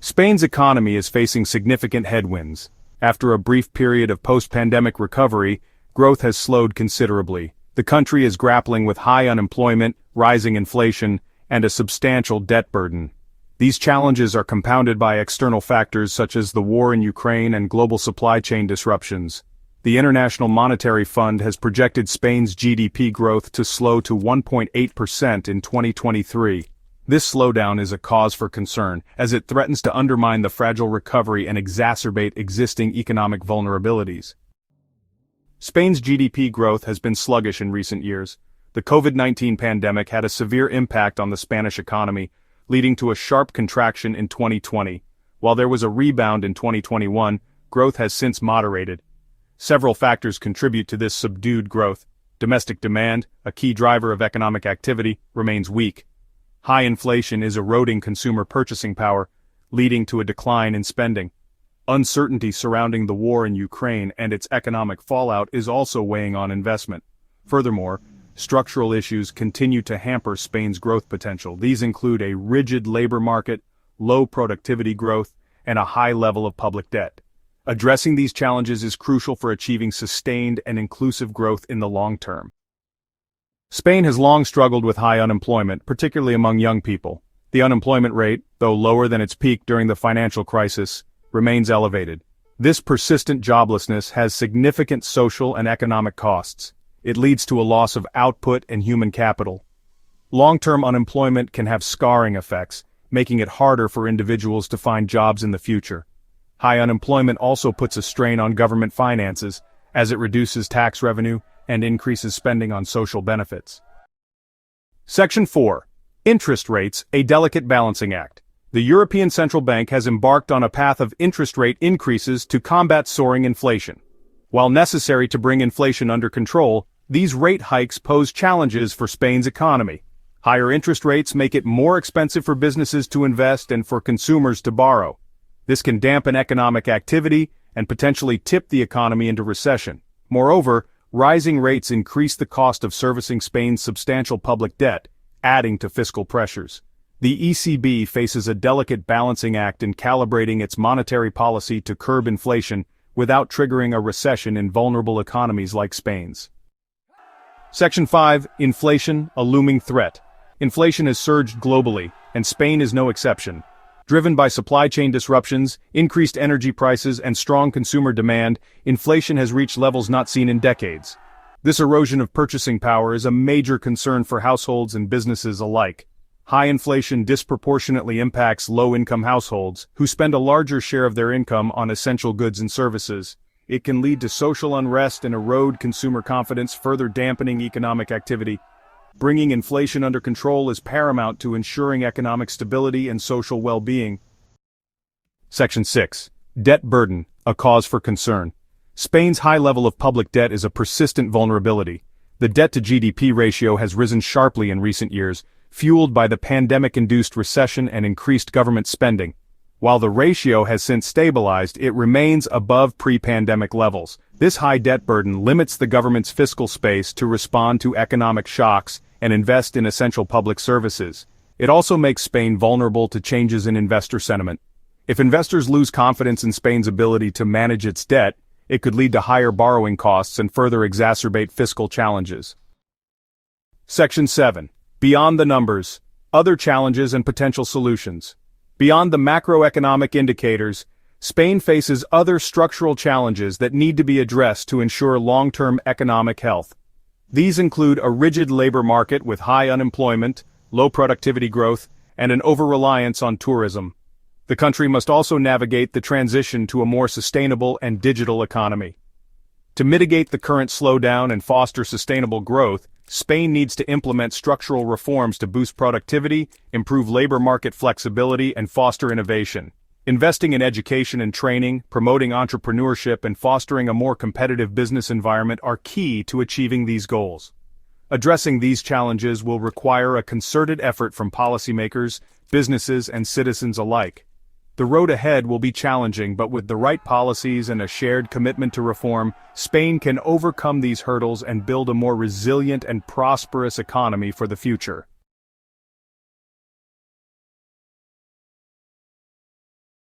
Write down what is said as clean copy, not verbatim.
Spain's economy is facing significant headwinds. After a brief period of post-pandemic recovery, growth has slowed considerably. The country is grappling with high unemployment, rising inflation, and a substantial debt burden. These challenges are compounded by external factors such as the war in Ukraine and global supply chain disruptions. The International Monetary Fund has projected Spain's GDP growth to slow to 1.8% in 2023. This slowdown is a cause for concern, as it threatens to undermine the fragile recovery and exacerbate existing economic vulnerabilities. Spain's GDP growth has been sluggish in recent years. The COVID-19 pandemic had a severe impact on the Spanish economy, leading to a sharp contraction in 2020. While there was a rebound in 2021, growth has since moderated. Several factors contribute to this subdued growth. Domestic demand, a key driver of economic activity, remains weak. High inflation is eroding consumer purchasing power, leading to a decline in spending. Uncertainty surrounding the war in Ukraine and its economic fallout is also weighing on investment. Furthermore, structural issues continue to hamper Spain's growth potential. These include a rigid labor market, low productivity growth, and a high level of public debt. Addressing these challenges is crucial for achieving sustained and inclusive growth in the long term. Spain has long struggled with high unemployment, particularly among young people. The unemployment rate, though lower than its peak during the financial crisis, remains elevated. This persistent joblessness has significant social and economic costs. It leads to a loss of output and human capital. Long-term unemployment can have scarring effects, making it harder for individuals to find jobs in the future. High unemployment also puts a strain on government finances, as it reduces tax revenue and increases spending on social benefits. Section 4. Interest rates, a delicate balancing act. The European Central Bank has embarked on a path of interest rate increases to combat soaring inflation. While necessary to bring inflation under control, these rate hikes pose challenges for Spain's economy. Higher interest rates make it more expensive for businesses to invest and for consumers to borrow. This can dampen economic activity and potentially tip the economy into recession. Moreover, rising rates increase the cost of servicing Spain's substantial public debt, adding to fiscal pressures. The ECB faces a delicate balancing act in calibrating its monetary policy to curb inflation without triggering a recession in vulnerable economies like Spain's. Section 5. Inflation, a looming threat. Inflation has surged globally, and Spain is no exception. Driven by supply chain disruptions, increased energy prices, and strong consumer demand, inflation has reached levels not seen in decades. This erosion of purchasing power is a major concern for households and businesses alike. High inflation disproportionately impacts low-income households, who spend a larger share of their income on essential goods and services. It can lead to social unrest and erode consumer confidence, further dampening economic activity. Bringing inflation under control is paramount to ensuring economic stability and social well-being. Section 6. Debt burden, a cause for concern. Spain's high level of public debt is a persistent vulnerability. The debt-to-GDP ratio has risen sharply in recent years, fueled by the pandemic-induced recession and increased government spending. While the ratio has since stabilized, it remains above pre-pandemic levels. This high debt burden limits the government's fiscal space to respond to economic shocks and invest in essential public services. It also makes Spain vulnerable to changes in investor sentiment. If investors lose confidence in Spain's ability to manage its debt, it could lead to higher borrowing costs and further exacerbate fiscal challenges. Section 7. Beyond the numbers, other challenges and potential solutions. Beyond the macroeconomic indicators, Spain faces other structural challenges that need to be addressed to ensure long-term economic health. These include a rigid labor market with high unemployment, low productivity growth, and an over-reliance on tourism. The country must also navigate the transition to a more sustainable and digital economy. To mitigate the current slowdown and foster sustainable growth, Spain needs to implement structural reforms to boost productivity, improve labor market flexibility, and foster innovation. Investing in education and training, promoting entrepreneurship, and fostering a more competitive business environment are key to achieving these goals. Addressing these challenges will require a concerted effort from policymakers, businesses, and citizens alike. The road ahead will be challenging, but with the right policies and a shared commitment to reform, Spain can overcome these hurdles and build a more resilient and prosperous economy for the future.